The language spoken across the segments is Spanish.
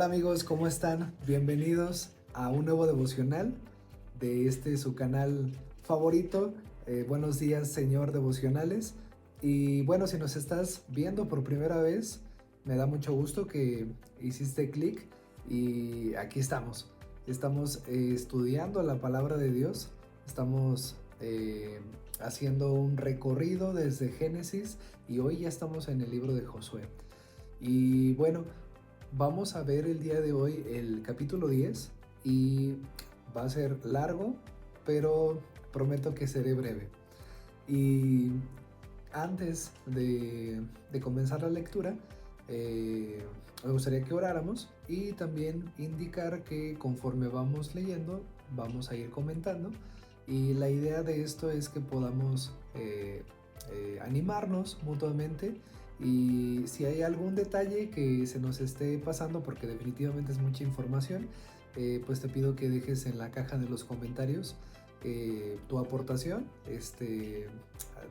Amigos, ¿cómo están? Bienvenidos a un nuevo devocional de su canal favorito. Buenos días, Señor Devocionales. Y bueno, si nos estás viendo por primera vez, me da mucho gusto que hiciste clic y aquí estamos. Estamos estudiando la palabra de Dios. Estamos haciendo un recorrido desde Génesis y hoy ya estamos en el libro de Josué. Y bueno, vamos a ver el día de hoy el capítulo 10 y va a ser largo, pero prometo que seré breve. Y antes de comenzar la lectura, me gustaría que oráramos y también indicar que conforme vamos leyendo, vamos a ir comentando. Y la idea de esto es que podamos animarnos mutuamente. Y si hay algún detalle que se nos esté pasando, porque definitivamente es mucha información, pues te pido que dejes en la caja de los comentarios tu aportación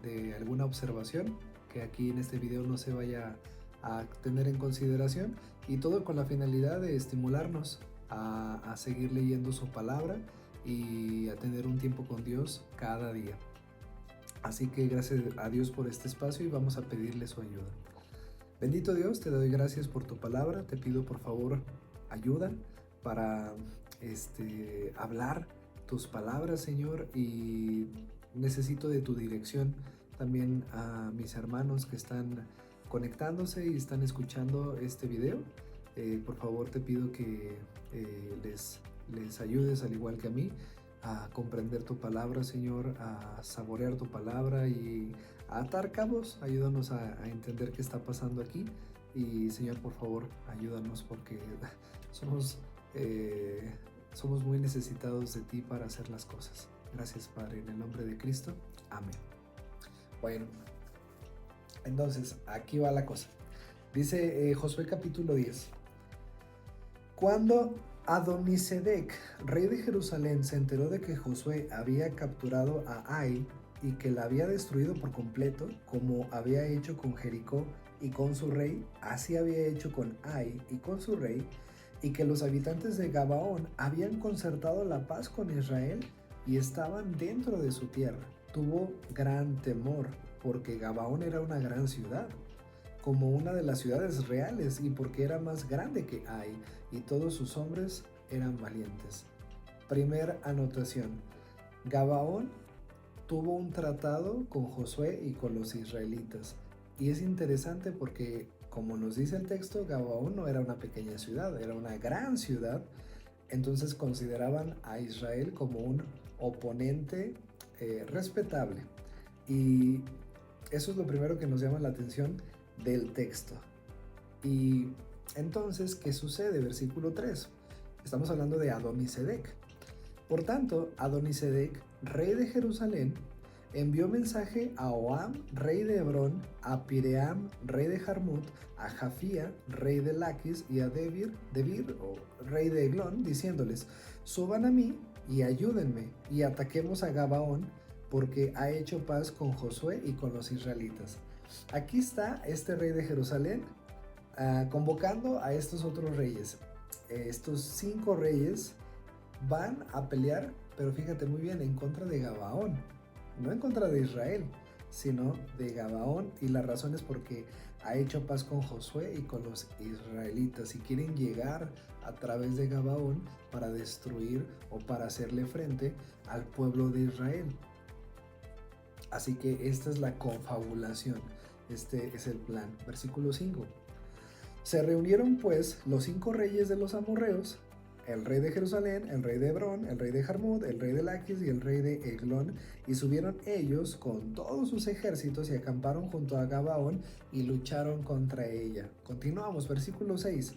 de alguna observación que aquí en este video no se vaya a tener en consideración, y todo con la finalidad de estimularnos a seguir leyendo su palabra y a tener un tiempo con Dios cada día. Así que gracias a Dios por este espacio y vamos a pedirle su ayuda. Bendito Dios, te doy gracias por tu palabra. Te pido por favor ayuda para hablar tus palabras, Señor, y necesito de tu dirección. También a mis hermanos que están conectándose y están escuchando este video. Por favor te pido que les ayudes, al igual que a mí, a comprender tu palabra, Señor, a saborear tu palabra y a atar cabos. Ayúdanos a entender qué está pasando aquí. Y Señor, por favor, ayúdanos porque somos muy necesitados de ti para hacer las cosas. Gracias, Padre, en el nombre de Cristo. Amén. Bueno, entonces, aquí va la cosa. Dice Josué capítulo 10. Cuando Adonisedec, rey de Jerusalén, se enteró de que Josué había capturado a Ai y que la había destruido por completo, como había hecho con Jericó y con su rey, así había hecho con Ai y con su rey, y que los habitantes de Gabaón habían concertado la paz con Israel y estaban dentro de su tierra. Tuvo gran temor, porque Gabaón era una gran ciudad, como una de las ciudades reales, y porque era más grande que Ai, y todos sus hombres eran valientes. Primer anotación: Gabaón tuvo un tratado con Josué y con los israelitas. Y es interesante porque, como nos dice el texto, Gabaón no era una pequeña ciudad, era una gran ciudad. Entonces consideraban a Israel como un oponente respetable. Y eso es lo primero que nos llama la atención del texto. Y entonces, ¿qué sucede? Versículo 3. Estamos hablando de Adonisedec. Por tanto, Adonisedec, rey de Jerusalén, envió mensaje a Oam, rey de Hebrón, a Piream, rey de Jarmut, a Jafía, rey de Laquis, y a Debir, rey de Eglón, diciéndoles: suban a mí y ayúdenme, y ataquemos a Gabaón, porque ha hecho paz con Josué y con los israelitas. Aquí está este rey de Jerusalén convocando a estos otros reyes. Estos 5 reyes van a pelear, pero fíjate muy bien, en contra de Gabaón, no en contra de Israel, sino de Gabaón. Y la razón es porque ha hecho paz con Josué y con los israelitas, y quieren llegar a través de Gabaón para destruir o para hacerle frente al pueblo de Israel. Así que esta es la confabulación, este es el plan. Versículo 5. Se reunieron pues los 5 reyes de los amorreos, el rey de Jerusalén, el rey de Hebrón, el rey de Jarmut, el rey de Laquis y el rey de Eglón, y subieron ellos con todos sus ejércitos y acamparon junto a Gabaón y lucharon contra ella. Continuamos, versículo 6.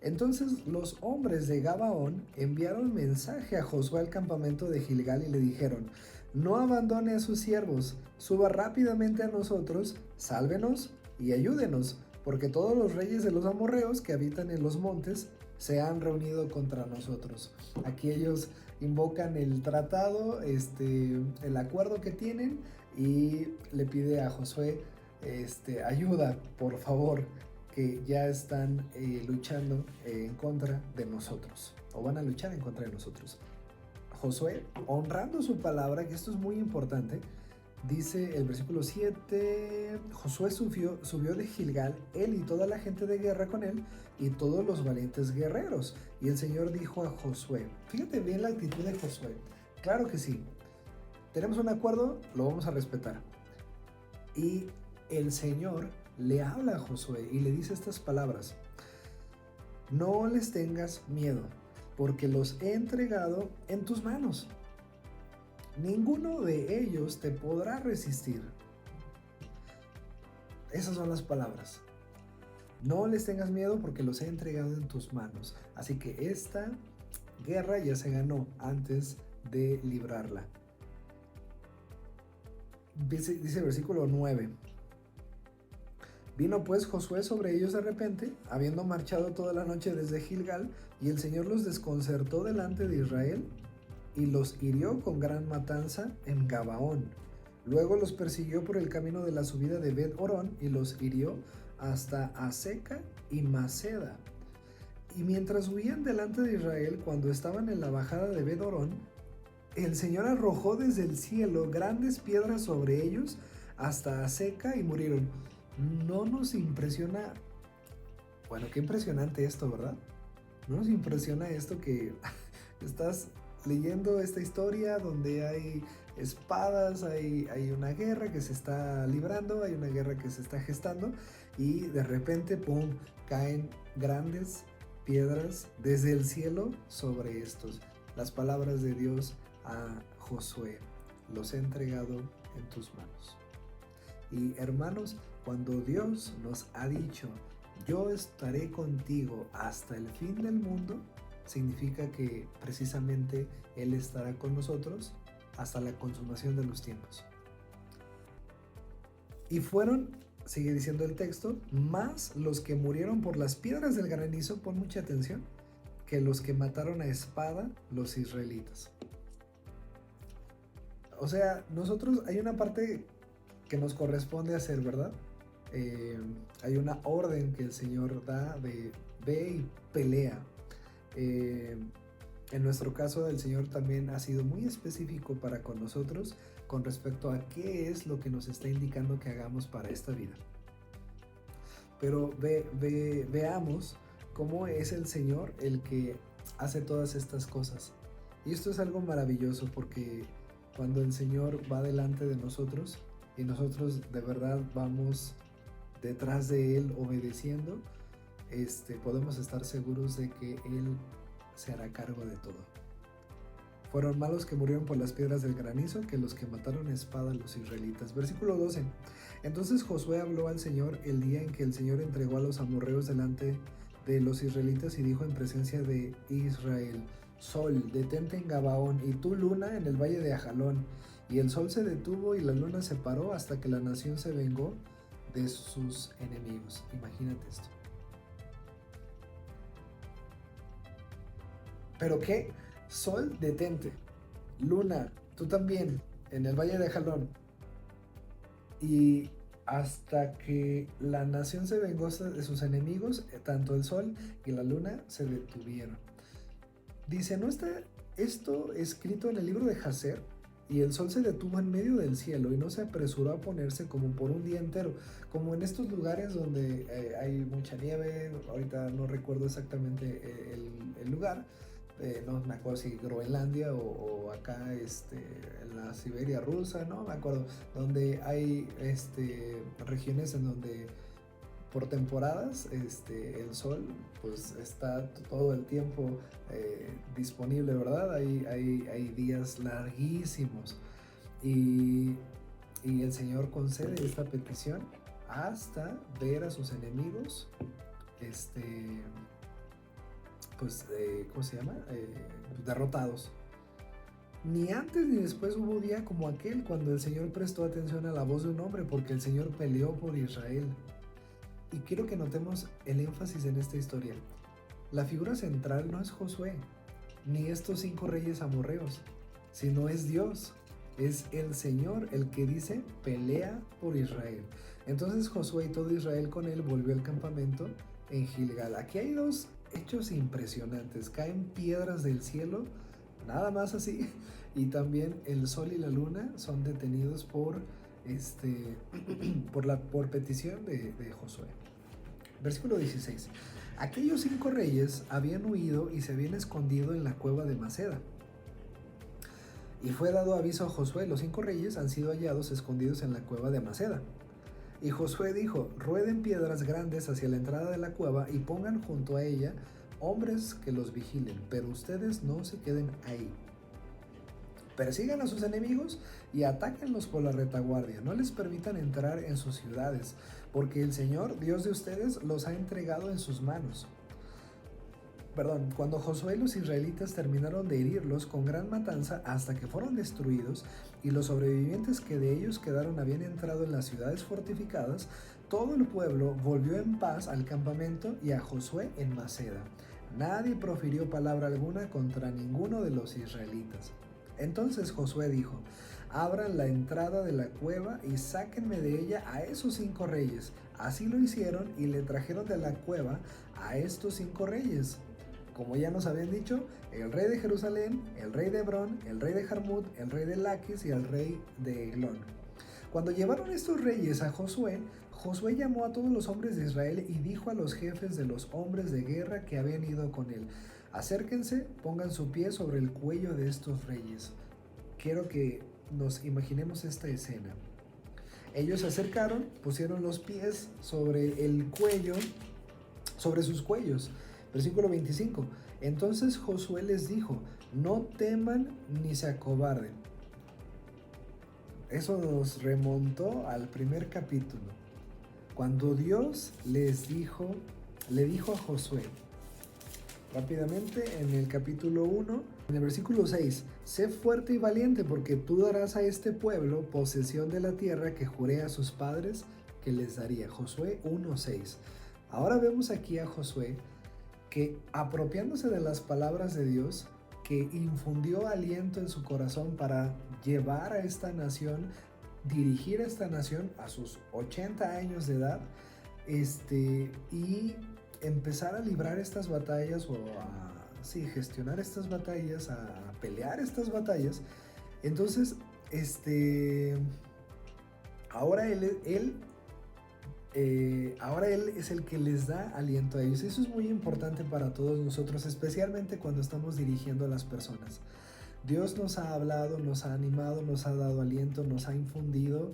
Entonces los hombres de Gabaón enviaron mensaje a Josué al campamento de Gilgal y le dijeron: no abandone a sus siervos, suba rápidamente a nosotros, sálvenos y ayúdenos, porque todos los reyes de los amorreos que habitan en los montes se han reunido contra nosotros. Aquí ellos invocan el tratado, el acuerdo que tienen, y le pide a Josué ayuda, por favor. que ya están luchando en contra de nosotros, o van a luchar en contra de nosotros. Josué, honrando su palabra, que esto es muy importante, dice el versículo 7, Josué subió de Gilgal, él y toda la gente de guerra con él, y todos los valientes guerreros. Y el Señor dijo a Josué, fíjate bien la actitud de Josué, claro que sí, tenemos un acuerdo, lo vamos a respetar. Y el Señor le habla a Josué y le dice estas palabras, no les tengas miedo, porque los he entregado en tus manos. Ninguno de ellos te podrá resistir. Esas son las palabras. No les tengas miedo porque los he entregado en tus manos. Así que esta guerra ya se ganó antes de librarla. Dice el versículo 9. Vino pues Josué sobre ellos de repente, habiendo marchado toda la noche desde Gilgal, y el Señor los desconcertó delante de Israel, y los hirió con gran matanza en Gabaón. Luego los persiguió por el camino de la subida de Bet-Horón, y los hirió hasta Aseca y Maceda. Y mientras huían delante de Israel, cuando estaban en la bajada de Bet-Horón, el Señor arrojó desde el cielo grandes piedras sobre ellos hasta Aseca y murieron. No nos impresiona, bueno, qué impresionante esto, ¿verdad? No nos impresiona esto que estás leyendo esta historia donde hay espadas, hay una guerra que se está librando, hay una guerra que se está gestando y de repente, ¡pum!, caen grandes piedras desde el cielo sobre estos. Las palabras de Dios a Josué, los he entregado en tus manos. Y hermanos, cuando Dios nos ha dicho, yo estaré contigo hasta el fin del mundo, significa que precisamente Él estará con nosotros hasta la consumación de los tiempos. Y fueron, sigue diciendo el texto, más los que murieron por las piedras del granizo, pon mucha atención, que los que mataron a espada los israelitas. O sea, nosotros hay una parte que nos corresponde hacer, ¿verdad? Hay una orden que el Señor da de ve y pelea. En nuestro caso, el Señor también ha sido muy específico para con nosotros con respecto a qué es lo que nos está indicando que hagamos para esta vida. Pero veamos cómo es el Señor el que hace todas estas cosas. Y esto es algo maravilloso porque cuando el Señor va delante de nosotros y nosotros de verdad vamos detrás de Él obedeciendo, podemos estar seguros de que Él se hará cargo de todo. Fueron más los que murieron por las piedras del granizo que los que mataron a espada a los israelitas. Versículo 12. Entonces Josué habló al Señor el día en que el Señor entregó a los amorreos delante de los israelitas y dijo en presencia de Israel: Sol, detente en Gabaón, y tú, luna, en el valle de Ajalón. Y el sol se detuvo y la luna se paró hasta que la nación se vengó de sus enemigos. Imagínate esto. ¿Pero qué? Sol, detente. Luna, tú también, en el valle de Ajalón. Y hasta que la nación se vengó de sus enemigos, tanto el sol y la luna se detuvieron. Dice, ¿no está esto escrito en el libro de Jacer? Y el sol se detuvo en medio del cielo y no se apresuró a ponerse como por un día entero, como en estos lugares donde hay mucha nieve. Ahorita no recuerdo exactamente el lugar, no me acuerdo si Groenlandia o acá en la Siberia rusa, no me acuerdo, donde hay regiones en donde por temporadas el sol pues está todo el tiempo disponible, ¿verdad? Hay días larguísimos y el Señor concede esta petición hasta ver a sus enemigos ¿cómo se llama? Derrotados. Ni antes ni después hubo día como aquel cuando el Señor prestó atención a la voz de un hombre, porque el Señor peleó por Israel. Y quiero que notemos el énfasis en esta historia. La figura central no es Josué, ni estos 5 reyes amorreos, sino es Dios. Es el Señor el que dice pelea por Israel. Entonces Josué y todo Israel con él volvió al campamento en Gilgal. Aquí hay dos hechos impresionantes. Caen piedras del cielo, nada más así, y también el sol y la luna son detenidos por petición de Josué. Versículo 16. Aquellos 5 reyes habían huido y se habían escondido en la cueva de Maceda. Y fue dado aviso a Josué: los 5 reyes han sido hallados escondidos en la cueva de Maceda. Y Josué dijo: rueden piedras grandes hacia la entrada de la cueva y pongan junto a ella hombres que los vigilen, pero ustedes no se queden ahí. Persigan a sus enemigos y atáquenlos por la retaguardia. No les permitan entrar en sus ciudades, porque el Señor, Dios de ustedes, los ha entregado en sus manos. Cuando Josué y los israelitas terminaron de herirlos con gran matanza hasta que fueron destruidos, y los sobrevivientes que de ellos quedaron habían entrado en las ciudades fortificadas, todo el pueblo volvió en paz al campamento y a Josué en Maceda. Nadie profirió palabra alguna contra ninguno de los israelitas. Entonces Josué dijo: abran la entrada de la cueva y sáquenme de ella a esos 5 reyes. Así lo hicieron y le trajeron de la cueva a estos 5 reyes. Como ya nos habían dicho, el rey de Jerusalén, el rey de Hebrón, el rey de Jarmut, el rey de Laquis y el rey de Eglón. Cuando llevaron estos reyes a Josué, Josué llamó a todos los hombres de Israel y dijo a los jefes de los hombres de guerra que habían ido con él: acérquense, pongan su pie sobre el cuello de estos reyes. Quiero que nos imaginemos esta escena. Ellos se acercaron, pusieron los pies sobre el cuello, sobre sus cuellos. Versículo 25. Entonces Josué les dijo: no teman ni se acobarden. Eso nos remontó al primer capítulo, cuando Dios le dijo a Josué, rápidamente en el capítulo 1, en el versículo 6: sé fuerte y valiente, porque tú darás a este pueblo posesión de la tierra que juré a sus padres que les daría. Josué 1:6. Ahora vemos aquí a Josué que, apropiándose de las palabras de Dios, que infundió aliento en su corazón para llevar a esta nación, dirigir a esta nación a sus 80 años de edad, y empezar a librar estas batallas o a gestionar estas batallas, a pelear estas batallas. Entonces, ahora él es el que les da aliento a ellos. Eso es muy importante para todos nosotros, especialmente cuando estamos dirigiendo a las personas. Dios nos ha hablado, nos ha animado, nos ha dado aliento, nos ha infundido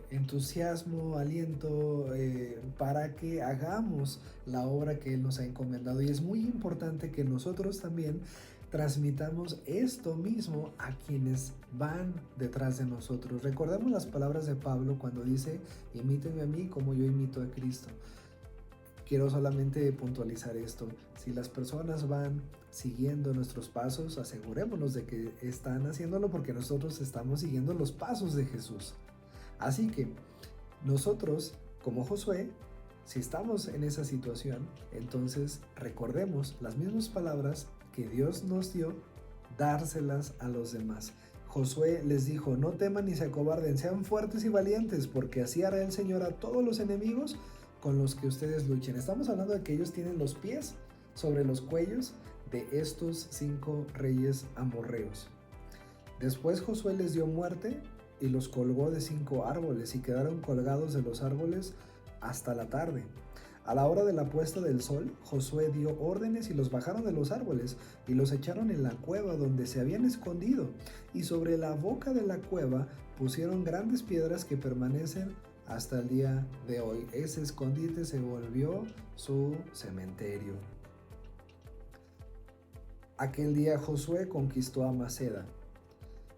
entusiasmo, aliento, para que hagamos la obra que Él nos ha encomendado. Y es muy importante que nosotros también transmitamos esto mismo a quienes van detrás de nosotros. Recordemos las palabras de Pablo cuando dice: imítenme a mí como yo imito a Cristo. Quiero solamente puntualizar esto: si las personas van siguiendo nuestros pasos, asegurémonos de que están haciéndolo porque nosotros estamos siguiendo los pasos de Jesús. Así que nosotros, como Josué, si estamos en esa situación, entonces recordemos las mismas palabras que Dios nos dio, dárselas a los demás. Josué les dijo: no teman ni se acobarden, sean fuertes y valientes, porque así hará el Señor a todos los enemigos con los que ustedes luchen. Estamos hablando de que ellos tienen los pies sobre los cuellos de estos 5 reyes amorreos. Después Josué les dio muerte y los colgó de 5 árboles, y quedaron colgados de los árboles hasta la tarde. A la hora de la puesta del sol, Josué dio órdenes y los bajaron de los árboles y los echaron en la cueva donde se habían escondido, y sobre la boca de la cueva pusieron grandes piedras que permanecen hasta el día de hoy. Ese escondite se volvió su cementerio. Aquel día Josué conquistó a Maceda.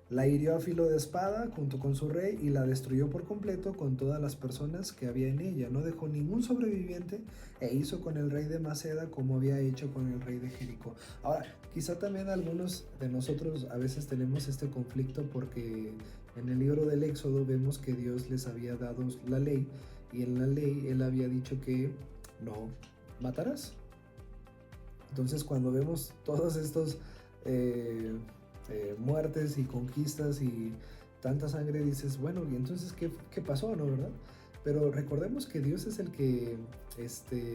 La hirió a filo de espada junto con su rey y la destruyó por completo con todas las personas que había en ella. No dejó ningún sobreviviente, e hizo con el rey de Maceda como había hecho con el rey de Jericó. Ahora, quizá también algunos de nosotros a veces tenemos este conflicto porque en el libro del Éxodo vemos que Dios les había dado la ley, y en la ley Él había dicho que no matarás. Entonces, cuando vemos todos estos muertes y conquistas y tanta sangre dices, bueno, ¿y entonces qué pasó, no, verdad? Pero recordemos que Dios es el que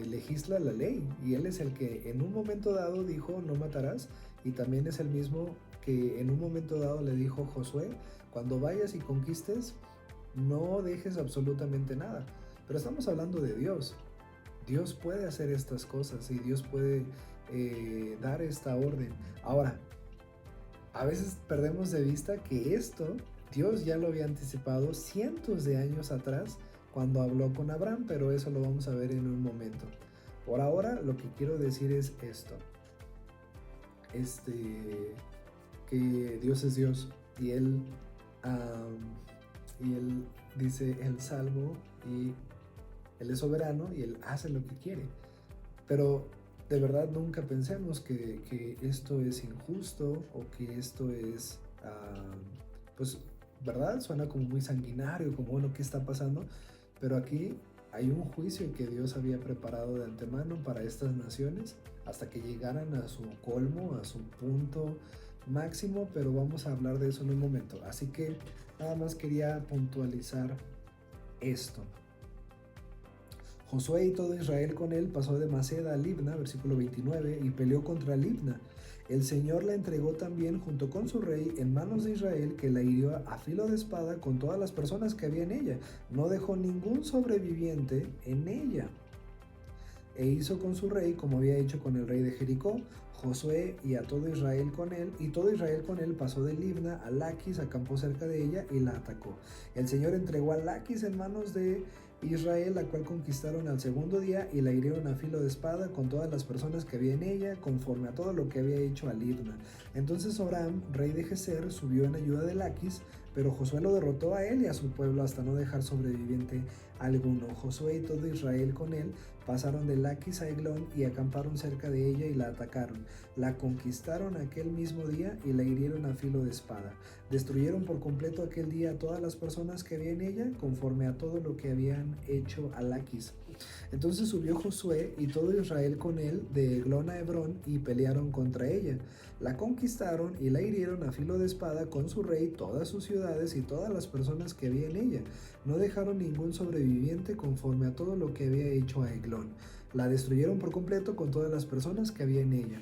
legisla la ley y Él es el que en un momento dado dijo no matarás y también es el mismo que en un momento dado le dijo Josué, cuando vayas y conquistes, no dejes absolutamente nada. Pero estamos hablando de Dios. Dios puede hacer estas cosas y Dios puede dar esta orden. Ahora, a veces perdemos de vista que esto Dios ya lo había anticipado cientos de años atrás cuando habló con Abraham, pero eso lo vamos a ver en un momento. Por ahora lo que quiero decir es esto. Que Dios es Dios y Él dice el Salmo y Él es soberano y Él hace lo que quiere. Pero de verdad nunca pensemos que esto es injusto o que esto es, pues, ¿verdad? Suena como muy sanguinario, como, bueno, ¿qué está pasando? Pero aquí hay un juicio que Dios había preparado de antemano para estas naciones hasta que llegaran a su colmo, a su punto máximo, pero vamos a hablar de eso en un momento. Así que nada más quería puntualizar esto. Josué y todo Israel con él pasó de Maceda a Libna, versículo 29, y peleó contra Libna. El Señor la entregó también junto con su rey en manos de Israel, que la hirió a filo de espada con todas las personas que había en ella. No dejó ningún sobreviviente en ella. E hizo con su rey como había hecho con el rey de Jericó. Josué y a todo Israel con él, y todo Israel con él pasó de Libna a Laquis, acampó cerca de ella y la atacó. El Señor entregó a Laquis en manos de Israel, la cual conquistaron al segundo día y la hirieron a filo de espada con todas las personas que había en ella, conforme a todo lo que había hecho a Libna. Entonces Joram, rey de Geser, subió en ayuda de Laquis, pero Josué lo derrotó a él y a su pueblo hasta no dejar sobreviviente alguno. Josué y todo Israel con él pasaron de Laquis a Eglón y acamparon cerca de ella y la atacaron. La conquistaron aquel mismo día y la hirieron a filo de espada. Destruyeron por completo aquel día a todas las personas que había en ella, conforme a todo lo que habían hecho a Laquis. Entonces subió Josué y todo Israel con él de Eglón a Hebrón y pelearon contra ella. La conquistaron y la hirieron a filo de espada con su rey, todas sus ciudades y todas las personas que había en ella. No dejaron ningún sobreviviente conforme a todo lo que había hecho a Eglón. La destruyeron por completo con todas las personas que había en ella.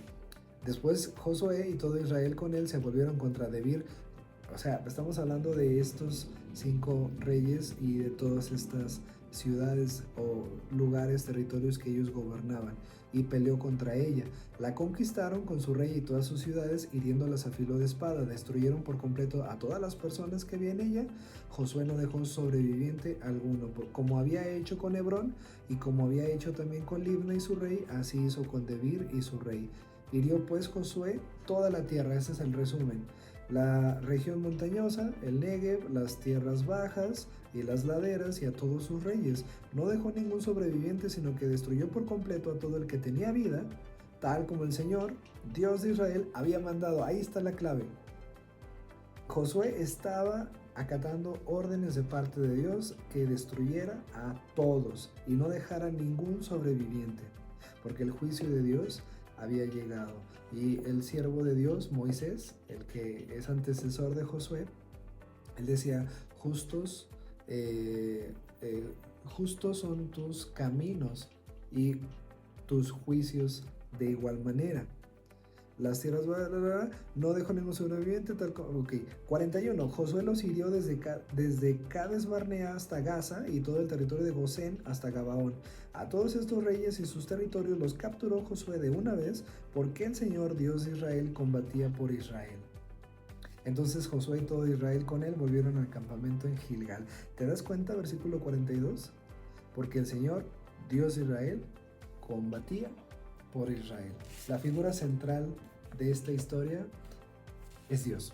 Después Josué y todo Israel con él se volvieron contra Debir. O sea, estamos hablando de estos 5 reyes y de todas estas ciudades o lugares, territorios que ellos gobernaban, y peleó contra ella. La conquistaron con su rey y todas sus ciudades, hiriéndolas a filo de espada. Destruyeron por completo a todas las personas que había en ella. Josué no dejó sobreviviente alguno, como había hecho con Hebrón y como había hecho también con Libna y su rey, así hizo con Debir y su rey. Hirió pues Josué toda la tierra. Ese es el resumen: la región montañosa, el Negev, las tierras bajas y las laderas, y a todos sus reyes. No dejó ningún sobreviviente, sino que destruyó por completo a todo el que tenía vida, tal como el Señor, Dios de Israel, había mandado. Ahí está la clave. Josué estaba acatando órdenes de parte de Dios que destruyera a todos y no dejara ningún sobreviviente, porque el juicio de Dios había llegado. Y el siervo de Dios, Moisés, el que es antecesor de Josué, él decía: justos son tus caminos y tus juicios de igual manera. Las tierras, no dejó ningún sobreviviente, tal como. Ok, 41. Josué los hirió desde Cades Barnea hasta Gaza y todo el territorio de Gosén hasta Gabaón. A todos estos reyes y sus territorios los capturó Josué de una vez, porque el Señor Dios de Israel combatía por Israel. Entonces Josué y todo Israel con él volvieron al campamento en Gilgal. ¿Te das cuenta? Versículo 42. Porque el Señor Dios de Israel combatía por Israel. La figura central de esta historia es Dios.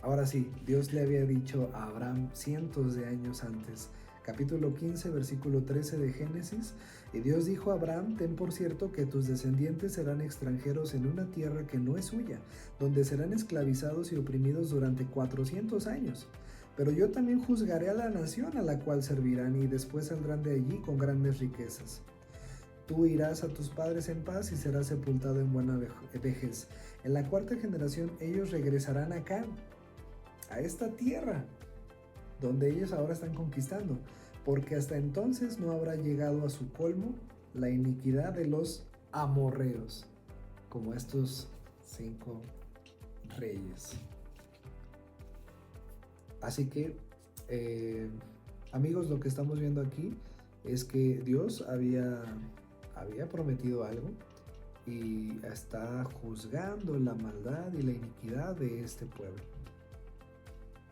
Ahora sí, Dios le había dicho a Abraham cientos de años antes. Capítulo 15, versículo 13 de Génesis. Y Dios dijo a Abraham: ten por cierto que tus descendientes serán extranjeros en una tierra que no es suya, donde serán esclavizados y oprimidos durante 400 años. Pero yo también juzgaré a la nación a la cual servirán, y después saldrán de allí con grandes riquezas. Tú irás a tus padres en paz y serás sepultado en buena vejez. En la 4ª generación ellos regresarán acá, a esta tierra donde ellos ahora están conquistando, porque hasta entonces no habrá llegado a su colmo la iniquidad de los amorreos, como estos 5 reyes. Así que, amigos, lo que estamos viendo aquí es que Dios había prometido algo y está juzgando la maldad y la iniquidad de este pueblo.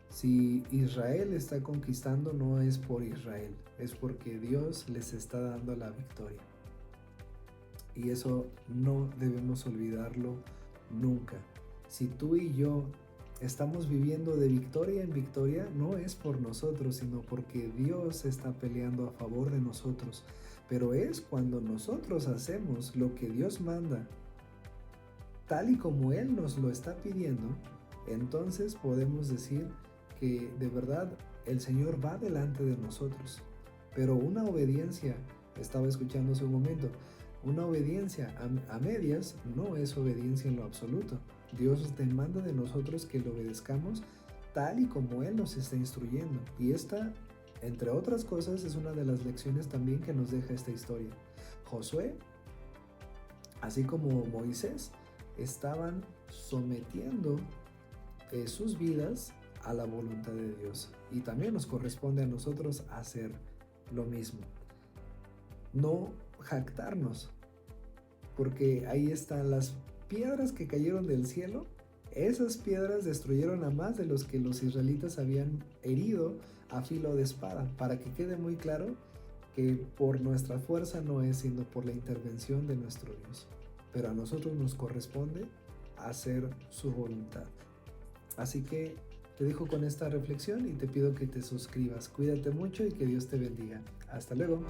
Si Israel está conquistando, no es por Israel, es porque Dios les está dando la victoria. Y eso no debemos olvidarlo nunca. Si tú y yo estamos viviendo de victoria en victoria, no es por nosotros, sino porque Dios está peleando a favor de nosotros. Pero es cuando nosotros hacemos lo que Dios manda, tal y como Él nos lo está pidiendo, entonces podemos decir que de verdad el Señor va delante de nosotros. Pero una obediencia, estaba escuchando hace un momento, una obediencia a medias no es obediencia en lo absoluto. Dios demanda de nosotros que lo obedezcamos tal y como Él nos está instruyendo. Y esta, entre otras cosas, es una de las lecciones también que nos deja esta historia. Josué, así como Moisés, estaban sometiendo sus vidas a la voluntad de Dios. Y también nos corresponde a nosotros hacer lo mismo. No jactarnos, porque ahí están las piedras que cayeron del cielo. Esas piedras destruyeron a más de los que los israelitas habían herido a filo de espada, para que quede muy claro que por nuestra fuerza no es, sino por la intervención de nuestro Dios. Pero a nosotros nos corresponde hacer su voluntad. Así que te dejo con esta reflexión y te pido que te suscribas. Cuídate mucho y que Dios te bendiga. Hasta luego.